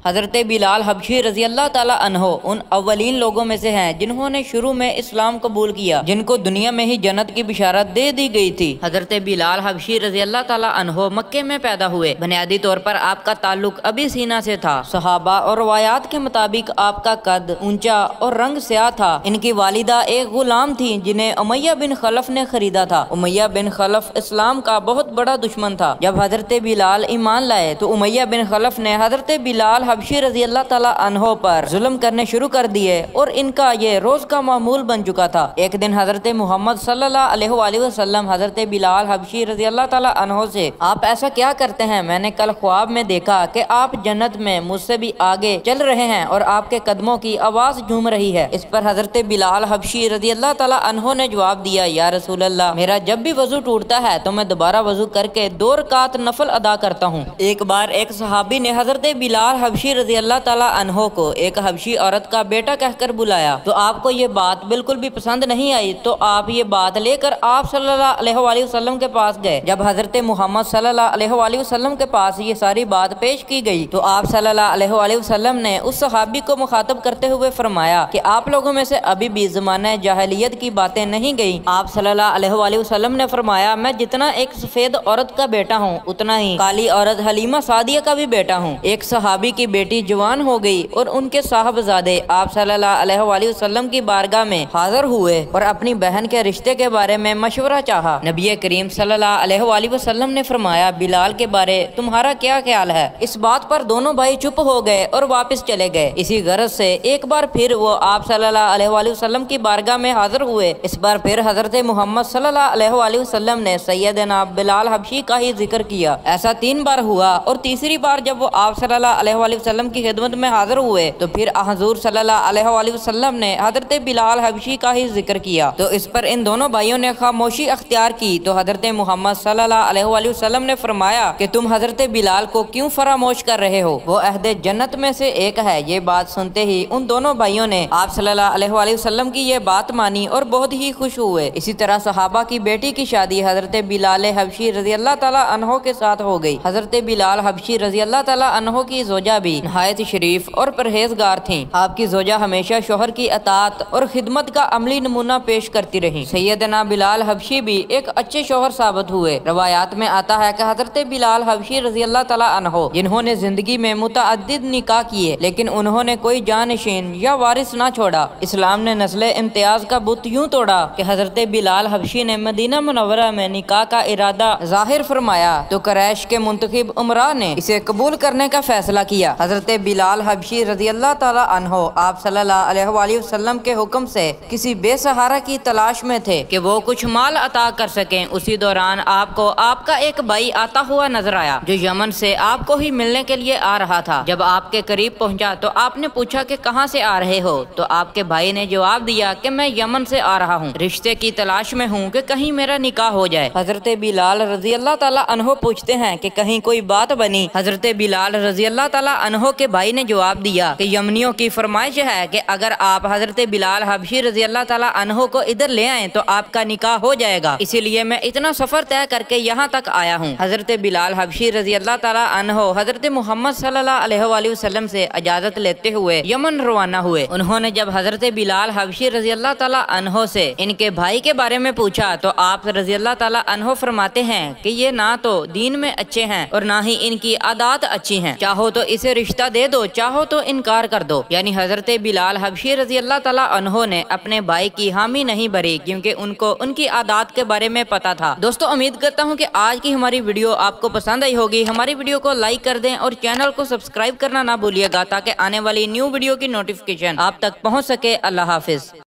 हजरत बिलाल हबशी रजी अल्लाह ताला अन्हो उन अव्वलीन लोगों में से हैं जिन्होंने शुरू में इस्लाम कबूल किया, जिनको दुनिया में ही जन्नत की बिशारत दे दी गई थी। हजरत बिलाल हबशी रजी अल्लाह ताला अन्हो मक्के में पैदा हुए। बुनियादी तौर पर आपका ताल्लुक अबी सीना से था। सहाबा और रवायात के मुताबिक आपका कद ऊंचा और रंग स्याह था। इनकी वालिदा एक गुलाम थी जिन्हें उमैया बिन खलफ ने खरीदा था। उमैया बिन खलफ इस्लाम का बहुत बड़ा दुश्मन था। जब हजरत बिलाल ईमान लाए तो उमैया बिन खलफ ने हजरत बिलाल हबशी रजी अल्लाह ताला अन्हो पर जुल्म करने शुरू कर दिए और इनका ये रोज का मामूल बन चुका था। एक दिन हजरत मोहम्मद सल्लल्लाहु अलैहि वसल्लम हजरत बिलाल हबशी रजी अल्लाह ताला अन्हो से, आप ऐसा क्या करते हैं? मैंने कल ख्वाब में देखा कि आप जन्नत में मुझसे भी आगे चल रहे हैं और आपके कदमों की आवाज झूम रही है। इस पर हजरत बिलाल हबशी रजी अल्लाह ताला अन्हो ने जवाब दिया, या रसूल अल्लाह, मेरा जब भी वजू टूटता है तो मैं दोबारा वजू करके 2 रकात नफल अदा करता हूँ। एक बार एक सहाबी ने हजरत बिलाल हबशी रजी अल्लाह ताला अन्हो को एक हबशी औरत का बेटा कहकर बुलाया, तो आपको ये बात बिल्कुल भी पसंद नहीं आई, तो आप ये बात लेकर आप सल्लल्लाहु अलैहि वसल्लम के पास गए। जब हजरत मोहम्मद सल्लल्लाहु अलैहि वसल्लम के पास ये सारी बात पेश की गई तो आप सल्लल्लाहु अलैहि वसल्लम ने उस सहाबी को मुखातब करते हुए फरमाया कि आप लोगों में से अभी भी ज़माने जाहिलियत की बातें नहीं गई। आप सल्लल्लाहु अलैहि वसल्लम ने फरमाया, मैं जितना एक सफेद औरत का बेटा हूँ उतना ही काली औरत हलीमा सादिया का भी बेटा हूँ। एक सहाबी की बेटी जवान हो गई और उनके साहबजादे आप सल्लल्लाहु अलैहि वसल्लम की बारगाह में हाजिर हुए और अपनी बहन के रिश्ते के बारे में मशवरा चाहा। नबी करीम सल्लल्लाहु अलैहि वसल्लम ने फरमाया, बिलाल के बारे तुम्हारा क्या ख्याल है? इस बात पर दोनों भाई चुप हो गए और वापस चले गए। इसी गरज से एक बार फिर वो आप सल्लल्लाहु अलैहि वसल्लम की बारगाह में हाजिर हुए। इस बार फिर हजरत मोहम्मद सल्लल्लाहु अलैहि वसल्लम ने सैयदना बिलाल हबशी का ही जिक्र किया। ऐसा 3 बार हुआ और तीसरी बार जब वो आप सल्लल्लाहु अलैहि वसल्लम की खिदमत में हाजिर हुए तो फिर हुजूर सल्लल्लाहु अलैहि वसल्लम ने हजरत बिलाल हबशी का ही जिक्र किया। तो इस पर इन दोनों भाइयों ने खामोशी अख्तियार की। तो हजरत मोहम्मद सल्लल्लाहु अलैहि वसल्लम ने फरमाया कि तुम हजरत बिलाल को क्यों फरामोश कर रहे हो? वो अहदे जन्नत में से एक है। ये बात सुनते ही उन दोनों भाइयों ने आप सल्लल्लाहु अलैहि वसल्लम की ये बात मानी और बहुत ही खुश हुए। इसी तरह सहाबा की बेटी की शादी हजरत बिलाल हबशी रजी अल्लाह ताला अन्हो के साथ हो गई। हजरत बिलाल हबशी रजी अल्लाह ताला अन्हो की जोजा भी नहायत शरीफ और परहेजगार थी। आपकी जोजा हमेशा शोहर की अतात और खिदमत का अमली नमूना पेश करती रही। सैयदना बिलाल हबशी भी एक अच्छे शोहर साबित हुए। रवायात में आता है कि हजरत बिलाल हबशी रजी अल्लाह ताला अन्हो जिन्होंने जिंदगी में मुतअद्दिद निकाह किए लेकिन उन्होंने कोई जानशीन या वारिस ना छोड़ा। इस्लाम ने नस्ल इम्तियाज का बुत यूँ तोड़ा कि हजरत बिलाल हबशी ने मदीना मुनव्वरा में निकाह का इरादा जाहिर फरमाया तो कुरैश के मुंतखिब उमरा ने इसे कबूल करने का फैसला किया। हजरत बिलाल हबशी रजी अल्लाह ताला अन्हो आप सल्लल्लाहु अलैहि वसल्लम के हुक्म से किसी बेसहारा की तलाश में थे कि वो कुछ माल अता कर सकें। उसी दौरान आपको आपका एक भाई आता हुआ नजर आया जो यमन से आपको ही मिलने के लिए आ रहा था। जब आपके करीब पहुंचा तो आपने पूछा कि कहां से आ रहे हो? तो आपके भाई ने जवाब दिया कि मैं यमन से आ रहा हूं, रिश्ते की तलाश में हूं कि कहीं मेरा निकाह हो जाए। हजरत बिलाल रजी अल्लाह ताला अन्हो पूछते हैं कि कहीं कोई बात बनी? हजरत बिलाल रजी अल्लाह ताला अन्हो के भाई ने जवाब दिया कि यमनियों की फरमाइश है कि अगर आप हजरत बिलाल हबशी रजी अल्लाह ताला अन्हो को इधर ले आए तो आपका निकाह हो जाएगा, इसीलिए मैं इतना सफर तय करके यहाँ तक आया हूँ। हजरत बिलाल हबशी रजी अल्लाह ताला अन्हो हजरत मोहम्मद सल्लल्लाहु अलैहि वसल्लम से इजाजत लेते हुए यमन रवाना हुए। उन्होंने जब हजरत बिलाल हबशी रजी अल्लाह ताला अन्हो से इनके भाई के बारे में पूछा तो आप रजी अल्लाह ताला अन्हो फरमाते हैं कि ये ना तो दीन में अच्छे हैं और ना ही इनकी आदत अच्छी हैं, चाहो तो इसे रिश्ता दे दो, चाहो तो इनकार कर दो। यानी हजरत बिलाल हबशी रजी अल्लाह ताला अन्हो ने अपने भाई की हामी नहीं भरी क्योंकि उनको उनकी आदत के बारे में पता था। दोस्तों, उम्मीद करता हूँ कि आज की हमारी वीडियो आपको पसंद आई होगी। हमारी वीडियो को लाइक कर दें और चैनल को सब्सक्राइब करना ना भूलिएगा ताकि आने वाली न्यू वीडियो की नोटिफिकेशन आप तक पहुँच सके। अल्लाह हाफिज।